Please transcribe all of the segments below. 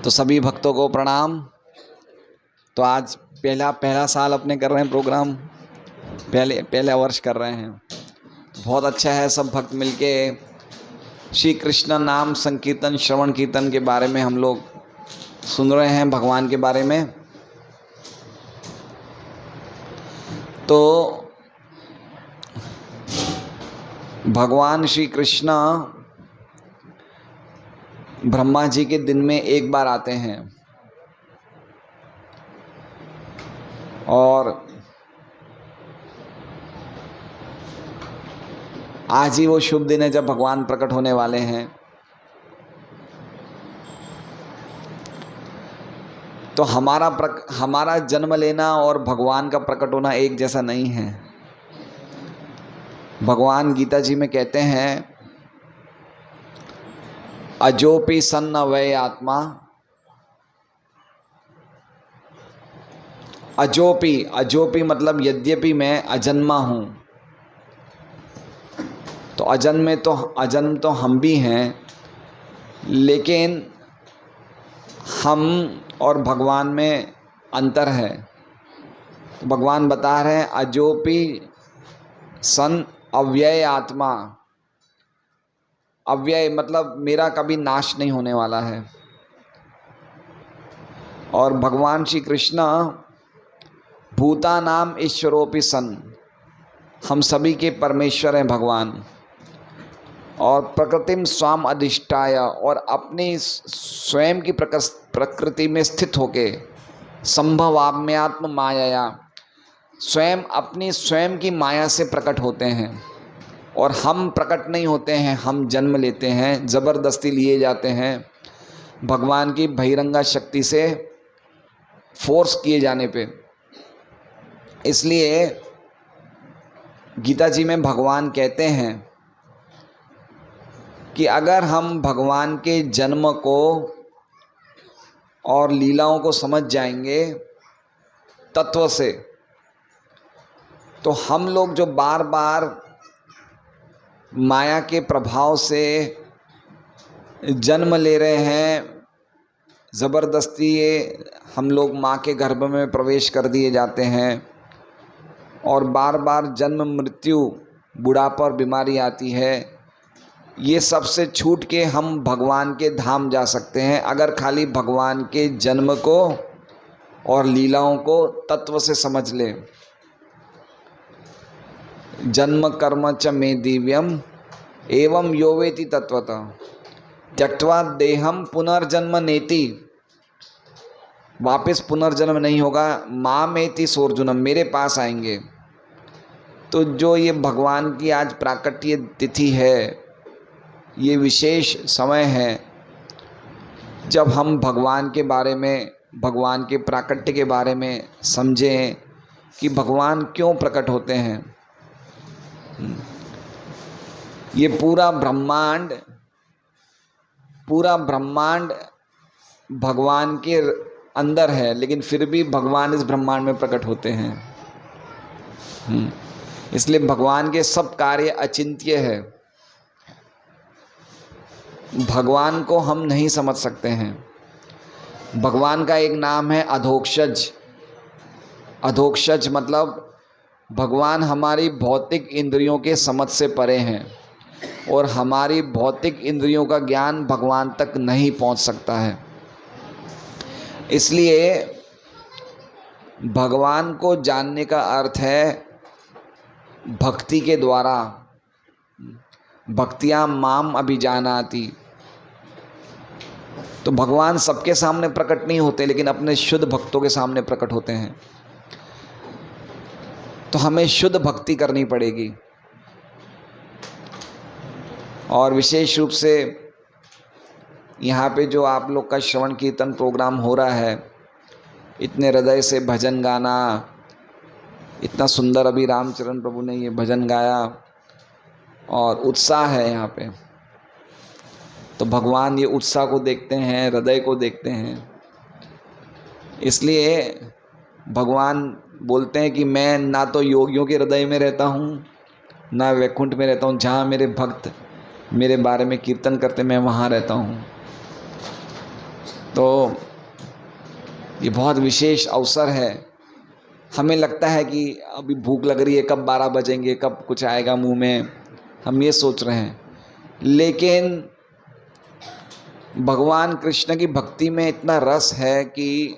तो सभी भक्तों को प्रणाम। तो आज पहला साल अपने कर रहे हैं प्रोग्राम, पहला वर्ष कर रहे हैं। बहुत अच्छा है, सब भक्त मिलके श्री कृष्ण नाम संकीर्तन श्रवण कीर्तन के बारे में हम लोग सुन रहे हैं, भगवान के बारे में। तो भगवान श्री कृष्ण ब्रह्मा जी के दिन में एक बार आते हैं और आज ही वो शुभ दिन है जब भगवान प्रकट होने वाले हैं। तो हमारा जन्म लेना और भगवान का प्रकट होना एक जैसा नहीं है। भगवान गीता जी में कहते हैं, अजोपि सन्न वै आत्मा, अजोपि मतलब यद्यपि मैं अजन्मा हूँ। तो अजन्म तो हम भी हैं, लेकिन हम और भगवान में अंतर है। तो भगवान बता रहे हैं, अजोपि सन अव्यय आत्मा। अव्यय मतलब मेरा कभी नाश नहीं होने वाला है। और भगवान श्री कृष्ण भूतानाम ईश्वरोपि सन, हम सभी के परमेश्वर हैं भगवान। और प्रकृतिम स्वाम अधिष्ठाय, और अपनी स्वयं की प्रकृति में स्थित होके संभवाम्यात्म माया, स्वयं की माया से प्रकट होते हैं। और हम प्रकट नहीं होते हैं, हम जन्म लेते हैं, ज़बरदस्ती लिए जाते हैं भगवान की बहिरंगा शक्ति से, फोर्स किए जाने पे। इसलिए गीता जी में भगवान कहते हैं कि अगर हम भगवान के जन्म को और लीलाओं को समझ जाएंगे तत्व से, तो हम लोग जो बार बार माया के प्रभाव से जन्म ले रहे हैं, ज़बरदस्ती हम लोग माँ के गर्भ में प्रवेश कर दिए जाते हैं, और बार बार जन्म मृत्यु बुढ़ापा और बीमारी आती है, ये सब से छूट के हम भगवान के धाम जा सकते हैं अगर खाली भगवान के जन्म को और लीलाओं को तत्व से समझ लें। जन्म कर्म च मे दिव्यम एवं यो वेति तत्वतः त्यक्त्वा देहम पुनर्जन्म नेति। वापस पुनर्जन्म नहीं होगा, माँ मेति सोर्जुनम, मेरे पास आएंगे। तो जो ये भगवान की आज प्राकट्य तिथि है, ये विशेष समय है जब हम भगवान के बारे में, भगवान के प्राकट्य के बारे में समझें कि भगवान क्यों प्रकट होते हैं। ये पूरा ब्रह्मांड भगवान के अंदर है, लेकिन फिर भी भगवान इस ब्रह्मांड में प्रकट होते हैं। इसलिए भगवान के सब कार्य अचिंत्य है। भगवान को हम नहीं समझ सकते हैं। भगवान का एक नाम है अधोक्षज। अधोक्षज मतलब भगवान हमारी भौतिक इंद्रियों के समझ से परे हैं, और हमारी भौतिक इंद्रियों का ज्ञान भगवान तक नहीं पहुंच सकता है। इसलिए भगवान को जानने का अर्थ है भक्ति के द्वारा। भक्तियां माम अभिजानाति। तो भगवान सबके सामने प्रकट नहीं होते, लेकिन अपने शुद्ध भक्तों के सामने प्रकट होते हैं। तो हमें शुद्ध भक्ति करनी पड़ेगी। और विशेष रूप से यहाँ पे जो आप लोग का श्रवण कीर्तन प्रोग्राम हो रहा है, इतने हृदय से भजन गाना, इतना सुंदर अभी रामचरण प्रभु ने ये भजन गाया, और उत्साह है यहाँ पे। तो भगवान ये उत्साह को देखते हैं, हृदय को देखते हैं। इसलिए भगवान बोलते हैं कि मैं ना तो योगियों के हृदय में रहता हूँ, ना वैकुंठ में रहता हूँ, जहाँ मेरे भक्त मेरे बारे में कीर्तन करते, मैं वहाँ रहता हूँ। तो ये बहुत विशेष अवसर है। हमें लगता है कि अभी भूख लग रही है, कब 12 बजेंगे, कब कुछ आएगा मुंह में, हम ये सोच रहे हैं। लेकिन भगवान कृष्ण की भक्ति में इतना रस है कि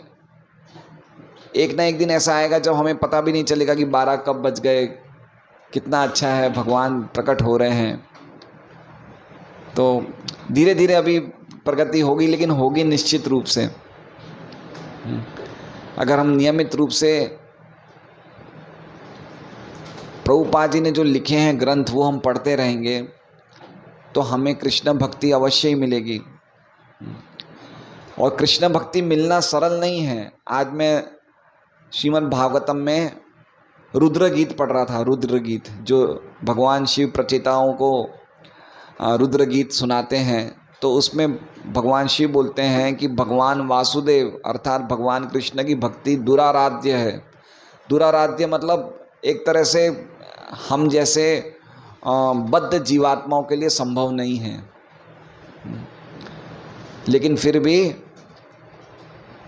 एक ना एक दिन ऐसा आएगा जब हमें पता भी नहीं चलेगा कि 12 कब बज गए। कितना अच्छा है, भगवान प्रकट हो रहे हैं। तो धीरे धीरे अभी प्रगति होगी, लेकिन होगी निश्चित रूप से। अगर हम नियमित रूप से प्रभुपाद जी ने जो लिखे हैं ग्रंथ वो हम पढ़ते रहेंगे तो हमें कृष्ण भक्ति अवश्य ही मिलेगी। और कृष्ण भक्ति मिलना सरल नहीं है। आज मैं श्रीमद् भागवतम में रुद्र गीत पढ़ रहा था। रुद्र गीत जो भगवान शिव प्रचेताओं को रुद्र गीत सुनाते हैं, तो उसमें भगवान शिव बोलते हैं कि भगवान वासुदेव अर्थात भगवान कृष्ण की भक्ति दुराराध्य है। दुराराध्य मतलब एक तरह से हम जैसे बद्ध जीवात्माओं के लिए संभव नहीं है। लेकिन फिर भी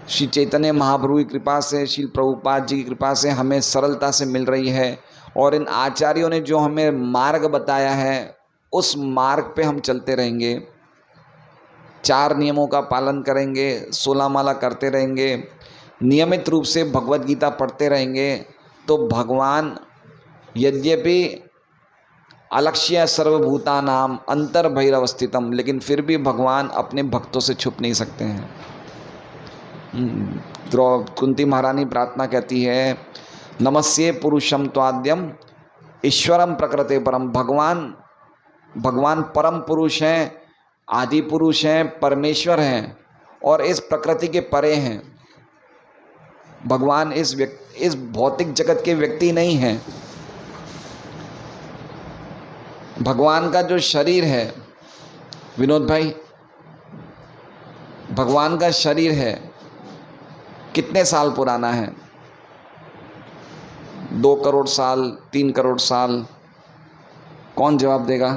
श्री चैतन्य महाप्रभु की कृपा से, श्री प्रभुपाद जी की कृपा से हमें सरलता से मिल रही है। और इन आचार्यों ने जो हमें मार्ग बताया है उस मार्ग पे हम चलते रहेंगे। 4 नियमों का पालन करेंगे, 16 माला करते रहेंगे, नियमित रूप से भगवत गीता पढ़ते रहेंगे, तो भगवान यद्यपि अलक्ष्य सर्वभूतानाम अंतर्बहिरवस्थितम, लेकिन फिर भी भगवान अपने भक्तों से छुप नहीं सकते हैं। कुंती महारानी प्रार्थना कहती है, नमस्ये पुरुषम त्वाद्यम ईश्वरम प्रकृते परम। भगवान परम पुरुष हैं, आदि पुरुष हैं, परमेश्वर हैं और इस प्रकृति के परे हैं। भगवान इस भौतिक जगत के व्यक्ति नहीं हैं। भगवान का जो शरीर है, विनोद भाई, भगवान का शरीर है कितने साल पुराना है? 2 करोड़ साल, 3 करोड़ साल? कौन जवाब देगा?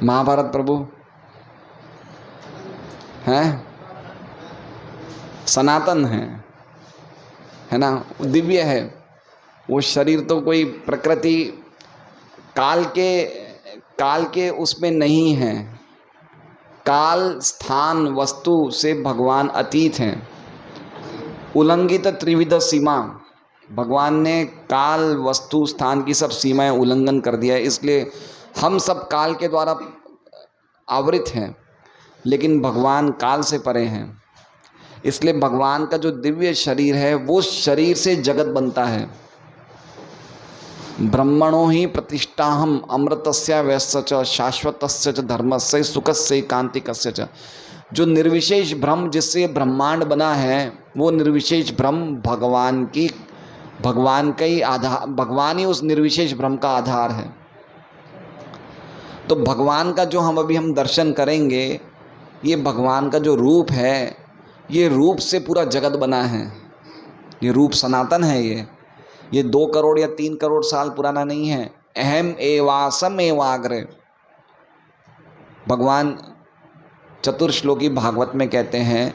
महाभारत प्रभु हैं, सनातन है ना, दिव्य है वो शरीर। तो कोई प्रकृति काल के उसमें नहीं है। काल स्थान वस्तु से भगवान अतीत हैं। उल्लंघित त्रिविध सीमा, भगवान ने काल वस्तु स्थान की सब सीमाएं उल्लंघन कर दिया है। इसलिए हम सब काल के द्वारा आवृत हैं, लेकिन भगवान काल से परे हैं। इसलिए भगवान का जो दिव्य शरीर है वो शरीर से जगत बनता है। ब्रह्मणो ही प्रतिष्ठाहम अमृतस्य वैस्य च शाश्वतस्य च धर्मस्य सुखस्य कांतिकस्य च। जो निर्विशेष ब्रह्म जिससे ब्रह्मांड बना है वो निर्विशेष ब्रह्म भगवान का ही आधार, भगवान ही उस निर्विशेष ब्रह्म का आधार है। तो भगवान का जो हम दर्शन करेंगे, ये भगवान का जो रूप है, ये रूप से पूरा जगत बना है। ये रूप सनातन है। ये 2 करोड़ या 3 करोड़ साल पुराना नहीं है। अहम एवासम एवाग्रे, भगवान चतुर्श्लोकी भागवत में कहते हैं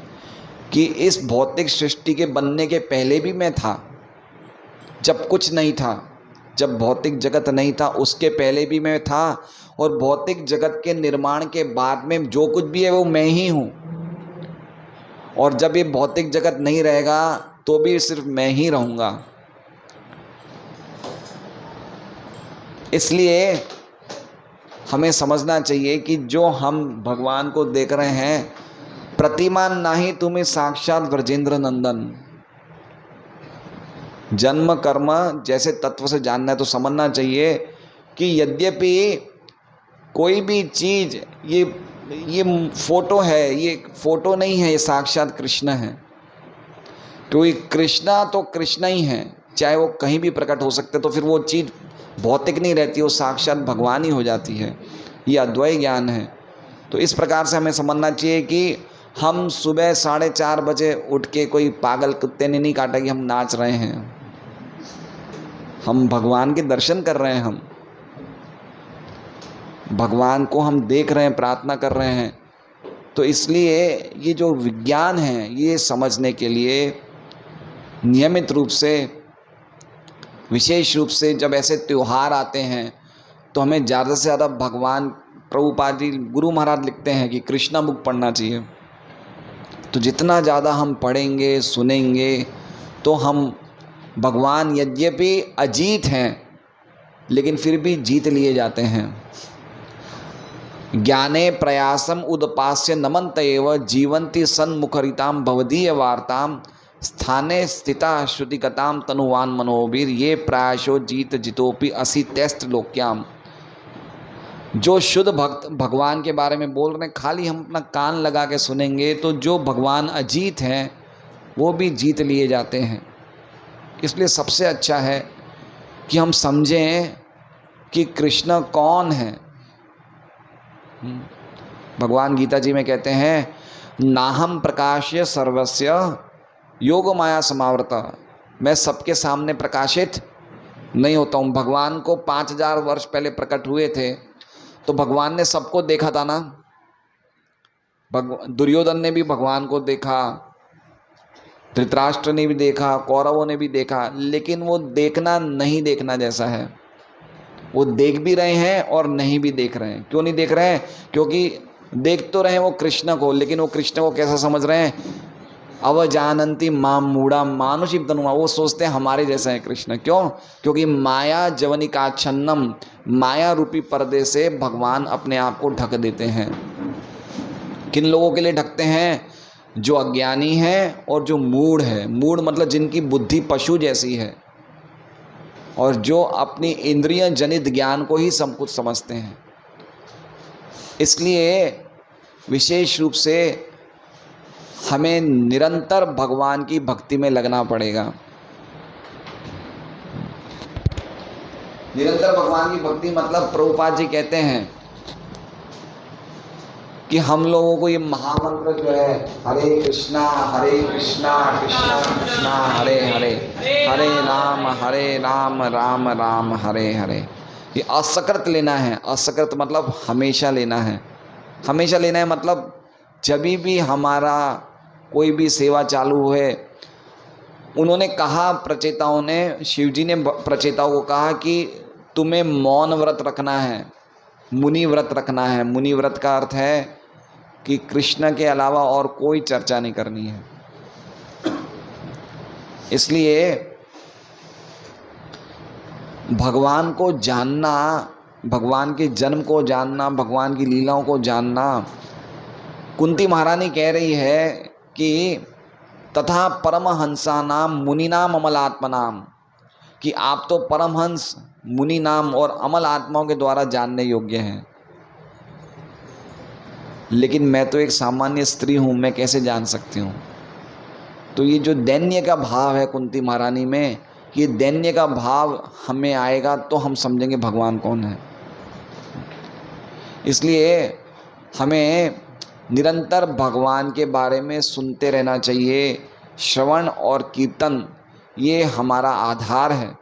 कि इस भौतिक सृष्टि के बनने के पहले भी मैं था। जब कुछ नहीं था, जब भौतिक जगत नहीं था, उसके पहले भी मैं था। और भौतिक जगत के निर्माण के बाद में जो कुछ भी है वो मैं ही हूँ। और जब ये भौतिक जगत नहीं रहेगा तो भी सिर्फ मैं ही रहूँगा। इसलिए हमें समझना चाहिए कि जो हम भगवान को देख रहे हैं, प्रतिमा नहीं तुम्हें साक्षात ब्रजेंद्र नंदन। जन्म कर्म जैसे तत्व से जानना है तो समझना चाहिए कि यद्यपि कोई भी चीज़ ये फोटो है, ये फोटो नहीं है, ये साक्षात कृष्ण है। क्योंकि कृष्णा तो कृष्ण ही है, चाहे वो कहीं भी प्रकट हो सकते, तो फिर वो चीज़ भौतिक नहीं रहती, वो साक्षात भगवान ही हो जाती है। ये अद्वैय ज्ञान है। तो इस प्रकार से हमें समझना चाहिए कि हम सुबह 4:30 बजे उठ के कोई पागल कुत्ते ने नहीं काटा कि हम नाच रहे हैं। हम भगवान के दर्शन कर रहे हैं। भगवान को हम देख रहे हैं, प्रार्थना कर रहे हैं। तो इसलिए ये जो विज्ञान है, ये समझने के लिए नियमित रूप से, विशेष रूप से जब ऐसे त्यौहार आते हैं तो हमें ज़्यादा से ज़्यादा भगवान, प्रभुपाद जी, गुरु महाराज लिखते हैं कि कृष्णा बुक पढ़ना चाहिए। तो जितना ज़्यादा हम पढ़ेंगे, सुनेंगे, तो हम भगवान यद्यपि अजीत हैं लेकिन फिर भी जीत लिए जाते हैं। ज्ञाने प्रयासम उदपास्य नमन्त एव जीवंती सन्मुखरिताम भवदीय वार्ताम स्थाने स्थिता श्रुतिगताम तनुवान मनोवीर ये प्रायशो जीत जितोपि असि तेस्त लोक्याम। जो शुद्ध भक्त भगवान के बारे में बोल रहे हैं, खाली हम अपना कान लगा के सुनेंगे तो जो भगवान अजीत हैं वो भी जीत लिए जाते हैं। इसलिए सबसे अच्छा है कि हम समझें कि कृष्ण कौन है। भगवान गीता जी में कहते हैं, नाहम प्रकाश्य सर्वस्य योग माया समावृता। मैं सबके सामने प्रकाशित नहीं होता हूँ। भगवान को 5000 वर्ष पहले प्रकट हुए थे तो भगवान ने सबको देखा था ना। दुर्योधन ने भी भगवान को देखा, धृतराष्ट्र ने भी देखा, कौरवों ने भी देखा, लेकिन वो देखना नहीं देखना जैसा है। वो देख भी रहे हैं और नहीं भी देख रहे हैं। क्यों नहीं देख रहे हैं? क्योंकि देख तो रहे हैं वो कृष्ण को, लेकिन वो कृष्ण को कैसा समझ रहे हैं? अवजानंती माम मूढ़ा मानुषिक तनुमा। वो सोचते हैं हमारे जैसा है कृष्ण। क्यों? क्योंकि माया जवनिकाच्छन्नम, माया रूपी पर्दे से भगवान अपने आप को ढक देते हैं। किन लोगों के लिए ढकते हैं? जो अज्ञानी हैं और जो मूढ़ है। मूढ़ मतलब जिनकी बुद्धि पशु जैसी है और जो अपनी इंद्रिय जनित ज्ञान को ही सब कुछ समझते हैं। इसलिए विशेष रूप से हमें निरंतर भगवान की भक्ति में लगना पड़ेगा। निरंतर भगवान की भक्ति मतलब प्रभुपाद जी कहते हैं कि हम लोगों को ये महामंत्र जो है, हरे कृष्णा कृष्णा कृष्णा हरे हरे, हरे राम राम राम हरे हरे, ये असकृत लेना है। असकृत मतलब हमेशा लेना है। हमेशा लेना है मतलब जब भी हमारा कोई भी सेवा चालू है, उन्होंने कहा, प्रचेताओं ने, शिव जी ने प्रचेताओं को कहा कि तुम्हें मौन व्रत रखना है, मुनि व्रत रखना है। मुनि व्रत का अर्थ है कि कृष्ण के अलावा और कोई चर्चा नहीं करनी है। इसलिए भगवान को जानना, भगवान के जन्म को जानना, भगवान की लीलाओं को जानना, कुंती महारानी कह रही है कि तथा परमहंसानाम मुनिनाम अमल आत्मनाम, कि आप तो परमहंस, मुनि नाम और अमल आत्माओं के द्वारा जानने योग्य हैं, लेकिन मैं तो एक सामान्य स्त्री हूँ, मैं कैसे जान सकती हूँ? तो ये जो दैन्य का भाव है कुंती महारानी में, ये दैन्य का भाव हमें आएगा तो हम समझेंगे भगवान कौन है। इसलिए हमें निरंतर भगवान के बारे में सुनते रहना चाहिए। श्रवण और कीर्तन ये हमारा आधार है।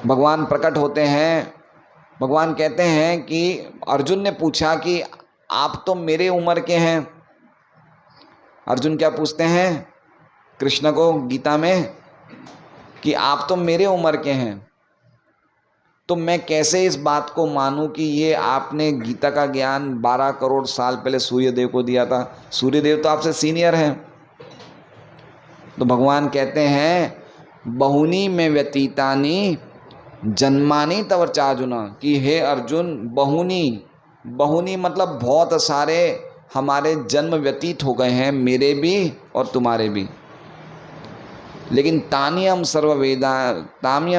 भगवान प्रकट होते हैं, भगवान कहते हैं कि अर्जुन ने पूछा कि आप तो मेरे उम्र के हैं। अर्जुन क्या पूछते हैं कृष्ण को गीता में कि आप तो मेरे उम्र के हैं, तो मैं कैसे इस बात को मानूं कि ये आपने गीता का ज्ञान 12 करोड़ साल पहले सूर्यदेव को दिया था। सूर्यदेव तो आपसे सीनियर हैं। तो भगवान कहते हैं बहुनी में व्यतीतानी जन्मानी तव चार्जुन, कि हे अर्जुन, बहुनी मतलब बहुत सारे हमारे जन्म व्यतीत हो गए हैं, मेरे भी और तुम्हारे भी। लेकिन तानियम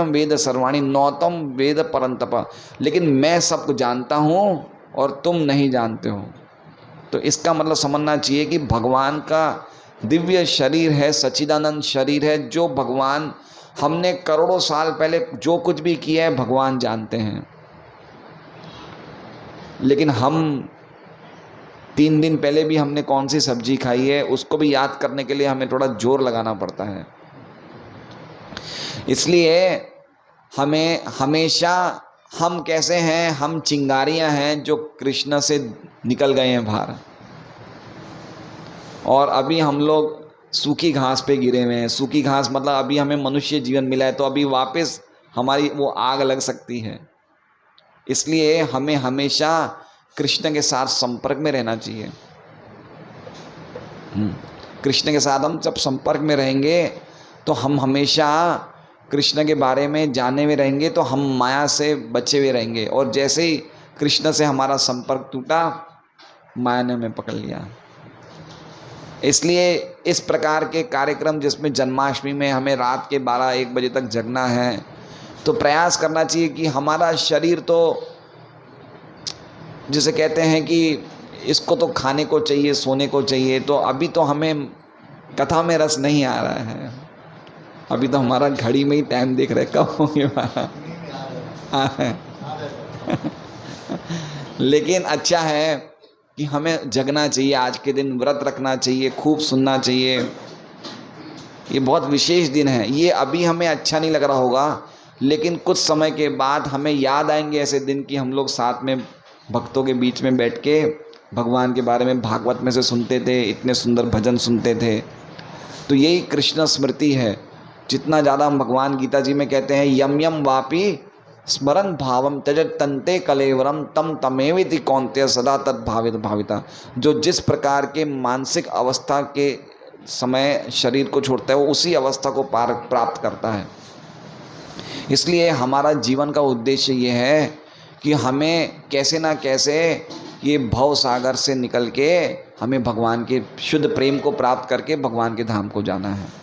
वेद सर्वाणी नौतम वेद परंतप, लेकिन मैं सबको जानता हूँ और तुम नहीं जानते हो। तो इसका मतलब समझना चाहिए कि भगवान का दिव्य शरीर है, सच्चिदानंद शरीर है, जो भगवान, हमने करोड़ों साल पहले जो कुछ भी किया है भगवान जानते हैं। लेकिन हम 3 दिन पहले भी हमने कौन सी सब्जी खाई है उसको भी याद करने के लिए हमें थोड़ा जोर लगाना पड़ता है। इसलिए हमें हमेशा हम कैसे हैं? हम चिंगारियां हैं जो कृष्ण से निकल गए हैं बाहर, और अभी हम लोग सूखी घास पे गिरे हुए हैं। सूखी घास मतलब अभी हमें मनुष्य जीवन मिला है, तो अभी वापस हमारी वो आग लग सकती है। इसलिए हमें हमेशा कृष्ण के साथ संपर्क में रहना चाहिए। कृष्ण के साथ हम जब संपर्क में रहेंगे तो हम हमेशा कृष्ण के बारे में जाने हुए रहेंगे, तो हम माया से बचे हुए रहेंगे। और जैसे ही कृष्ण से हमारा संपर्क टूटा, माया ने हमें पकड़ लिया। इसलिए इस प्रकार के कार्यक्रम जिसमें जन्माष्टमी में हमें रात के 12-1 बजे तक जगना है, तो प्रयास करना चाहिए कि हमारा शरीर तो जिसे कहते हैं कि इसको तो खाने को चाहिए, सोने को चाहिए, तो अभी तो हमें कथा में रस नहीं आ रहा है। अभी तो हमारा घड़ी में ही टाइम देख रहे कब होंगे 12। लेकिन अच्छा है कि हमें जगना चाहिए, आज के दिन व्रत रखना चाहिए, खूब सुनना चाहिए। ये बहुत विशेष दिन है। ये अभी हमें अच्छा नहीं लग रहा होगा, लेकिन कुछ समय के बाद हमें याद आएंगे ऐसे दिन कि हम लोग साथ में भक्तों के बीच में बैठ के भगवान के बारे में भागवत में से सुनते थे, इतने सुंदर भजन सुनते थे। तो यही कृष्ण स्मृति है। जितना ज़्यादा हम भगवान गीता जी में कहते हैं, यम यम वापी स्मरण भावम त्यजत तंते कलेवरम तम तमेविति कौन्तेय सदा तद भावित भाविता। जो जिस प्रकार के मानसिक अवस्था के समय शरीर को छोड़ता है, वो उसी अवस्था को प्राप्त करता है। इसलिए हमारा जीवन का उद्देश्य ये है कि हमें कैसे ना कैसे ये भव सागर से निकल के हमें भगवान के शुद्ध प्रेम को प्राप्त करके भगवान के धाम को जाना है।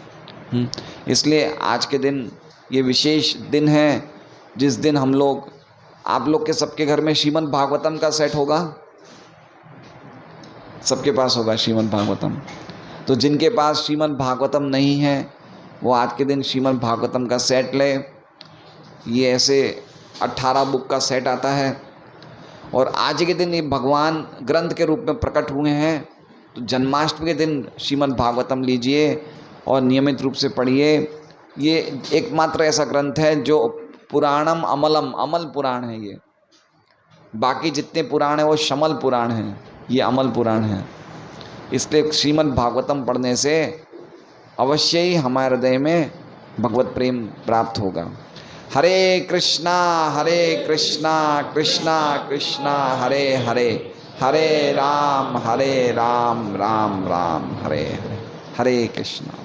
इसलिए आज के दिन ये विशेष दिन है, जिस दिन हम लोग, आप लोग के सबके घर में श्रीमद् भागवतम का सेट होगा, सबके पास होगा श्रीमद् भागवतम। तो जिनके पास श्रीमद् भागवतम नहीं है, वो आज के दिन श्रीमद् भागवतम का सेट ले। ये ऐसे 18 बुक का सेट आता है, और आज के दिन ये भगवान ग्रंथ के रूप में प्रकट हुए हैं। तो जन्माष्टमी के दिन श्रीमद् भागवतम लीजिए और नियमित रूप से पढ़िए। ये एकमात्र ऐसा ग्रंथ है जो पुराणम अमलम, अमल पुराण है ये। बाकी जितने पुराण हैं वो शमल पुराण हैं, ये अमल पुराण है। इसलिए श्रीमद् भागवतम पढ़ने से अवश्य ही हमारे हृदय में भगवत प्रेम प्राप्त होगा। हरे कृष्णा कृष्णा कृष्णा हरे हरे, हरे राम राम राम हरे हरे। हरे कृष्णा।